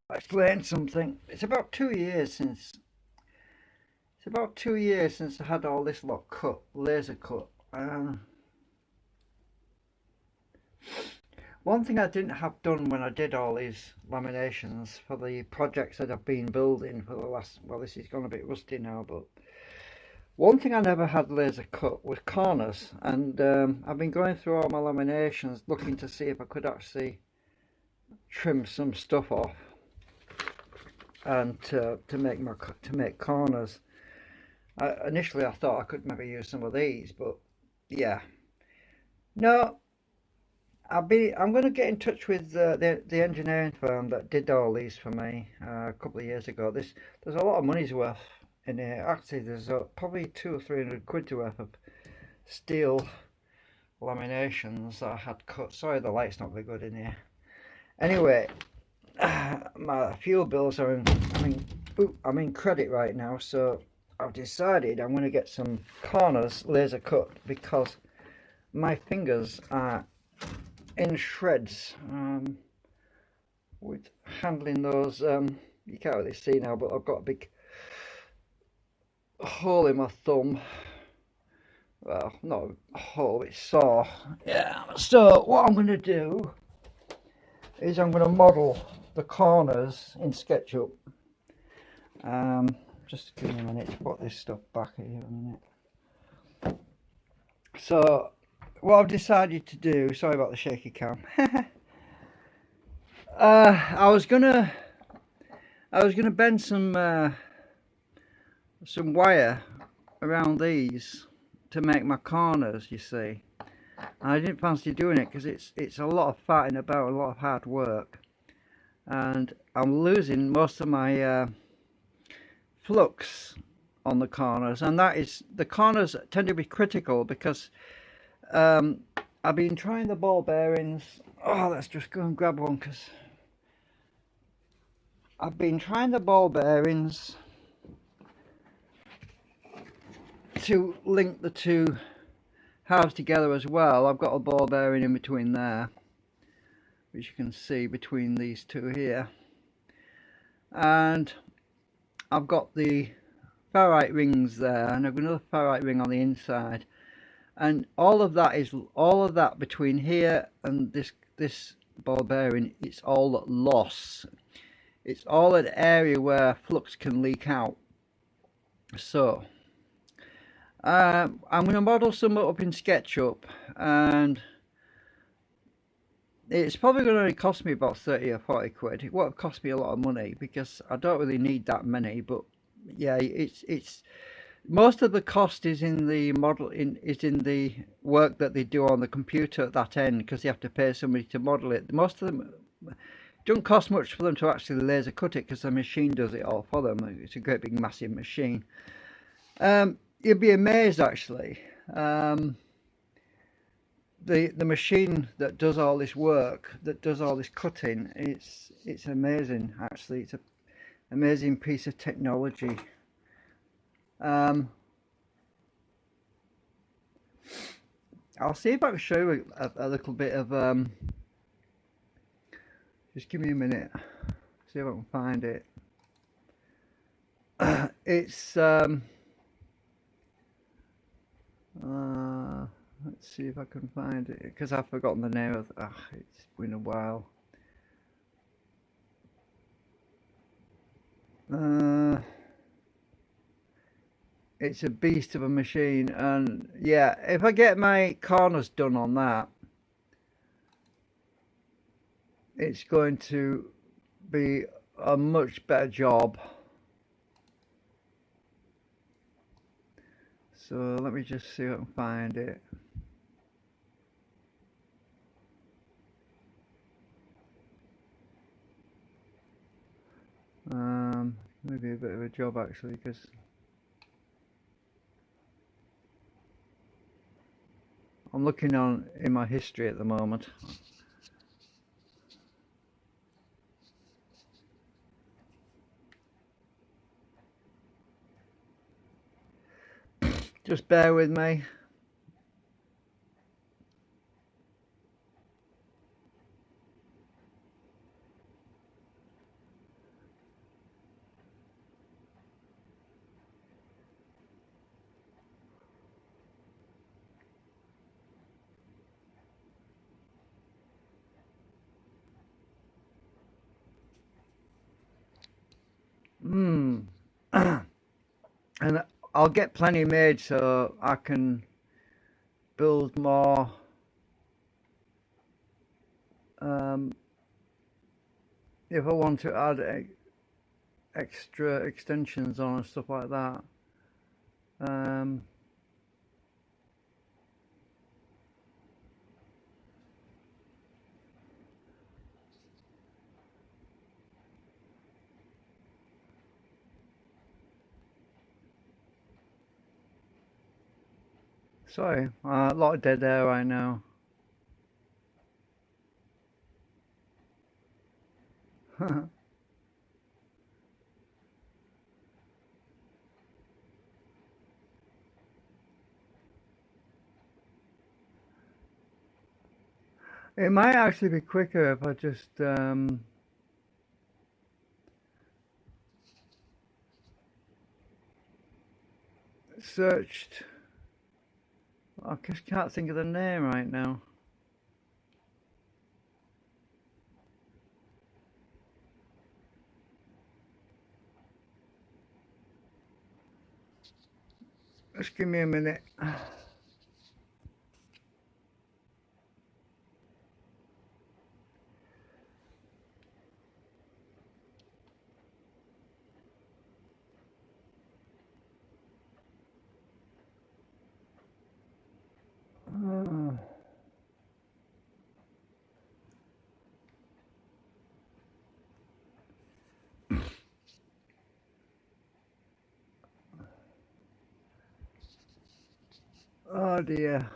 explain something. It's about 2 years since I had all this lot cut, laser cut. One thing I didn't have done when I did all these laminations for the projects that I've been building for the last, well, this is gone a bit rusty now, but one thing I never had laser cut was corners, and I've been going through all my laminations looking to see if I could actually trim some stuff off and to make corners. Initially I thought I could maybe use some of these, but yeah, no. I'm going to get in touch with the engineering firm that did all these for me a couple of years ago. There's a lot of money's worth in here. Actually, there's probably 200 or 300 quid's worth of steel laminations that I had cut. Sorry, the light's not very good in here. Anyway, my fuel bills are I'm in credit right now, so I've decided I'm going to get some corners laser cut because my fingers are in shreds with handling those. You can't really see now, but I've got a big hole in my thumb. Well, not a hole, it's sore. Yeah, so what I'm going to do is I'm going to model the corners in SketchUp. Just give me a minute to put this stuff back here a minute. So what I've decided to do, sorry about the shaky cam. I was gonna bend some wire around these to make my corners, you see. And I didn't fancy doing it because it's a lot of fatting about, a lot of hard work, and I'm losing most of my flux on the corners, and the corners tend to be critical because I've been trying the ball bearings. Oh, let's just go and grab one because I've been trying the ball bearings to link the two halves together as well. I've got a ball bearing in between there, which you can see between these two here, and I've got the ferrite rings there, and I've got another ferrite ring on the inside, and all of that between here and this ball bearing, it's all loss. It's all an area where flux can leak out. So I'm going to model some up in SketchUp, and it's probably going to cost me about 30 or 40 quid. It won't cost me a lot of money because I don't really need that many, but yeah, it's most of the cost is in the is in the work that they do on the computer at that end, because you have to pay somebody to model it. Most of them don't cost much for them to actually laser cut it because the machine does it all for them. It's a great big massive machine. You'd be amazed actually. The machine that does all this work, that does all this cutting, it's amazing actually. It's an amazing piece of technology. I'll see if I can show you a little bit of just give me a minute, see if I can find it. It's let's see if I can find it, because I've forgotten the name of it's been a while. It's a beast of a machine, and yeah, if I get my corners done on that, it's going to be a much better job. So let me just see if I can find it. Maybe a bit of a job actually, because I'm looking in my history at the moment. Just bear with me. And I'll get plenty made so I can build more um, if I want to add extra extensions on and stuff like that. Um, Sorry, a lot of dead air right now. It might actually be quicker if I just searched. I just can't think of the name right now. Just give me a minute. Oh, oh dear.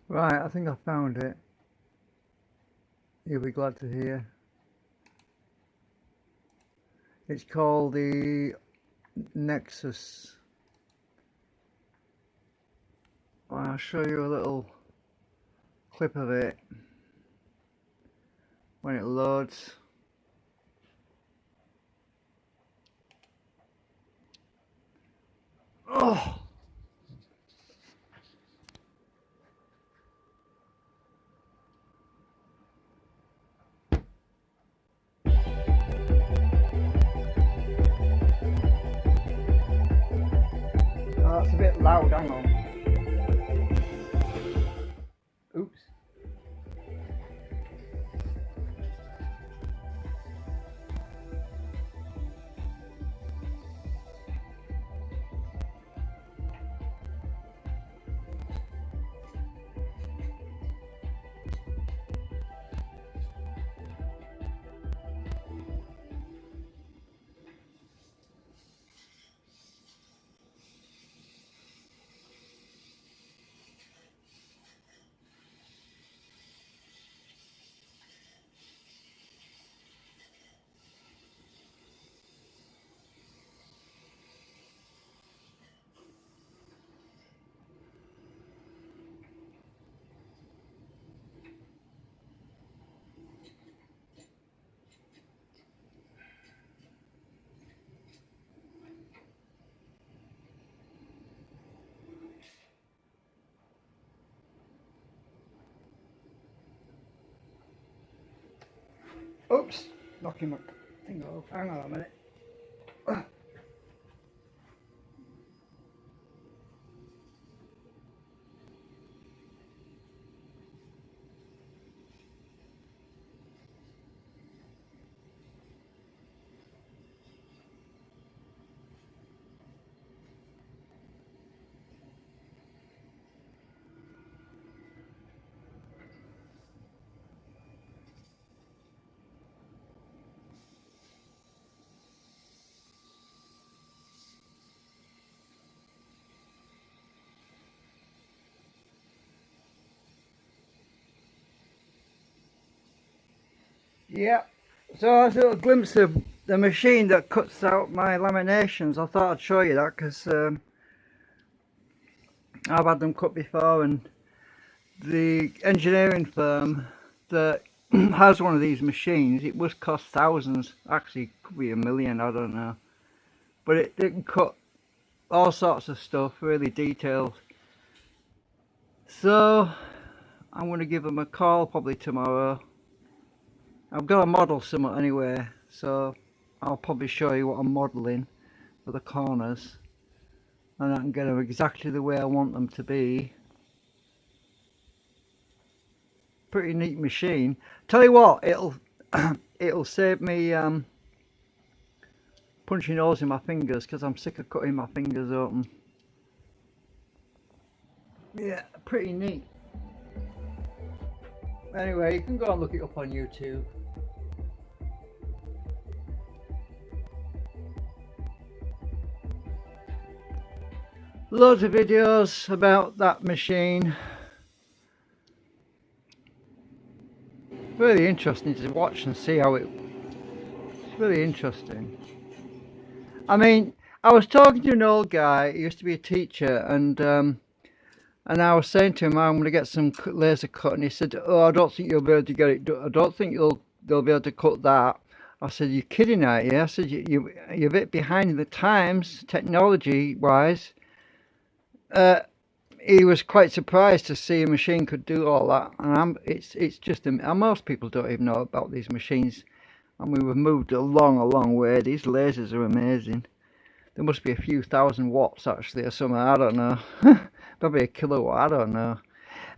Right, I think I found it. You'll be glad to hear. It's called the NEXUS. I'll show you a little clip of it when it loads. Oh! Oh, that's a bit loud, hang on. Oops. Oops. Knocking my thing off. Hang on a minute. Yeah, so that's a little glimpse of the machine that cuts out my laminations. I thought I'd show you that because I've had them cut before, and the engineering firm that has one of these machines, it must cost thousands, actually could be a million, I don't know, but it can cut all sorts of stuff, really detailed. So I'm going to give them a call probably tomorrow. I've got a model somewhat anyway, so I'll probably show you what I'm modelling for the corners, and I can get them exactly the way I want them to be. Pretty neat machine. Tell you what, it'll save me punching holes in my fingers, because I'm sick of cutting my fingers open. Yeah, pretty neat. Anyway, you can go and look it up on YouTube. Loads of videos about that machine. Really interesting to watch and see how it's really interesting. I mean, I was talking to an old guy, he used to be a teacher, and I was saying to him, I'm going to get some laser cut, and he said, oh, I don't think you'll be able to get it done. I don't think they'll be able to cut that. I said, you're kidding, aren't you? I said, you're a bit behind the times, technology wise. He was quite surprised to see a machine could do all that, and it's just, most people don't even know about these machines. I mean, we've moved a long way. These lasers are amazing. There must be a few thousand watts actually or something, I don't know. Probably a kilowatt, I don't know.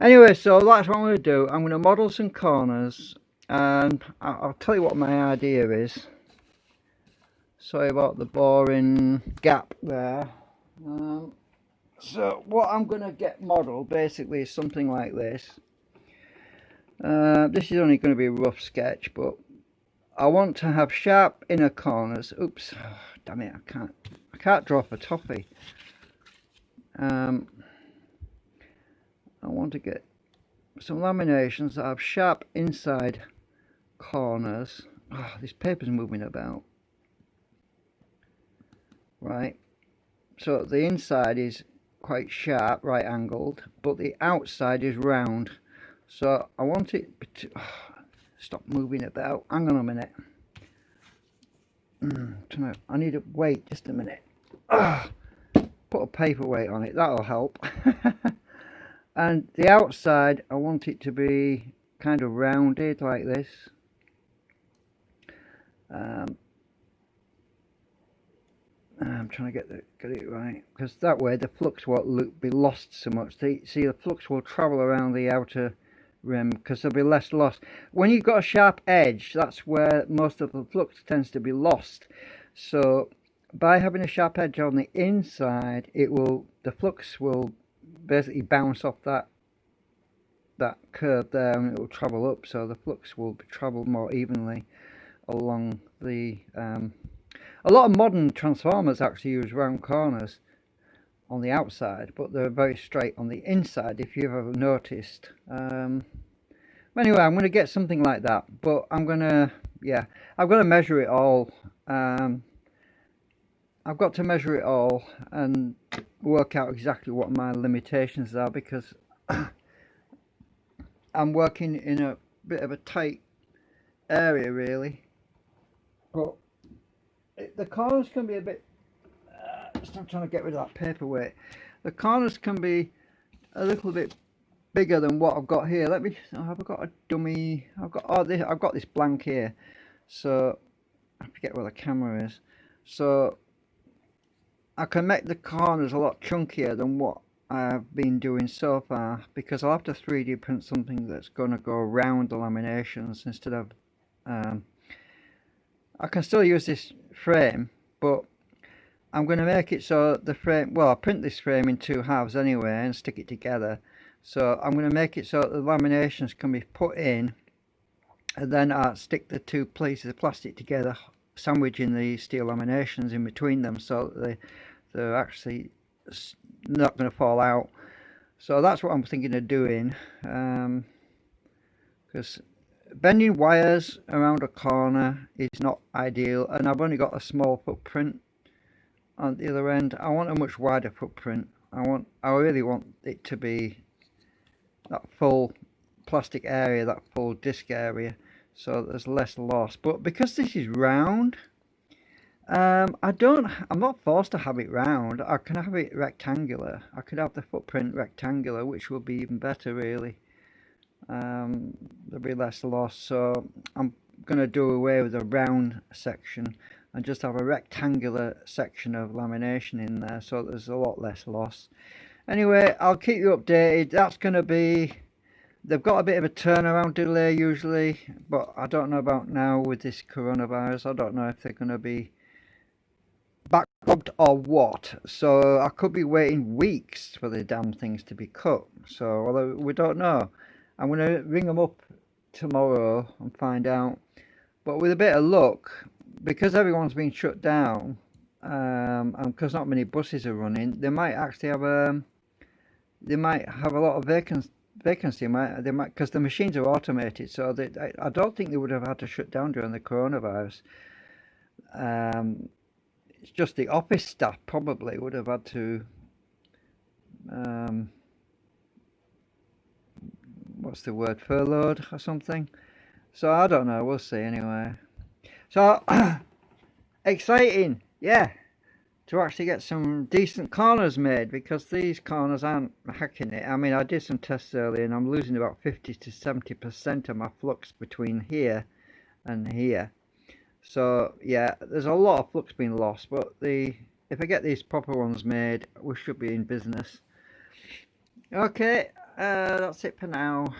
Anyway, so that's what I'm going to do. I'm going to model some corners, and I'll tell you what my idea is. Sorry about the boring gap there. So what I'm going to get modelled basically is something like this. This is only going to be a rough sketch, but I want to have sharp inner corners. Oops, oh, damn it, I can't draw for toffee. I want to get some laminations that have sharp inside corners. Oh, this paper's moving about. Right, so the inside is quite sharp, right angled, but the outside is round. So I want it to stop moving about. Hang on a minute. I need to wait just a minute. Put a paperweight on it, that'll help. And the outside, I want it to be kind of rounded like this. I'm trying to get it right, because that way the flux won't be lost so much. See, the flux will travel around the outer rim, because there'll be less loss. When you've got a sharp edge, that's where most of the flux tends to be lost. So by having a sharp edge on the inside, the flux will basically bounce off that curve there, and it will travel up, so the flux will travel more evenly along the a lot of modern transformers actually use round corners on the outside, but they're very straight on the inside, if you've ever noticed. Anyway, I'm going to get something like that, but I'm going to measure it all. I've got to measure it all and work out exactly what my limitations are, because I'm working in a bit of a tight area really. But the corners can be a bit, I'm trying to get rid of that paperweight. The corners can be a little bit bigger than what I've got here. Let me, have I got a dummy? I've got this blank here. So I forget where the camera is. So I can make the corners a lot chunkier than what I've been doing so far, because I'll have to 3D print something that's going to go around the laminations instead of I can still use this frame, but I'm going to make it so the frame, well, I'll print this frame in 2 halves anyway and stick it together. So I'm going to make it so that the laminations can be put in, and then I'll stick the 2 pieces of plastic together, sandwiching the steel laminations in between them, so that they're actually not going to fall out. So that's what I'm thinking of doing, because bending wires around a corner is not ideal, and I've only got a small footprint on the other end. I want a much wider footprint. I really want it to be that full plastic area, that full disc area, so there's less loss. But because this is round, I'm not forced to have it round. I can have it rectangular. I could have the footprint rectangular, which would be even better, really. There'll be less loss, so I'm going to do away with the round section and just have a rectangular section of lamination in there, so there's a lot less loss. Anyway, I'll keep you updated. That's going to be, they've got a bit of a turnaround delay usually, but I don't know about now with this coronavirus. I don't know if they're going to be backlogged or what, so I could be waiting weeks for the damn things to be cut. So although we don't know, I'm going to ring them up tomorrow and find out. But with a bit of luck, because everyone's been shut down, and because not many buses are running, they might actually have a lot of vacancy. They might, because the machines are automated, so I don't think they would have had to shut down during the coronavirus. It's just the office staff probably would have had to, what's the word, furloughed or something. So I don't know, we'll see anyway. So exciting, yeah, to actually get some decent corners made, because these corners aren't hacking it. I mean, I did some tests earlier and I'm losing about 50 to 70% of my flux between here and here. So yeah, there's a lot of flux being lost, but if I get these proper ones made, we should be in business. Okay, that's it for now.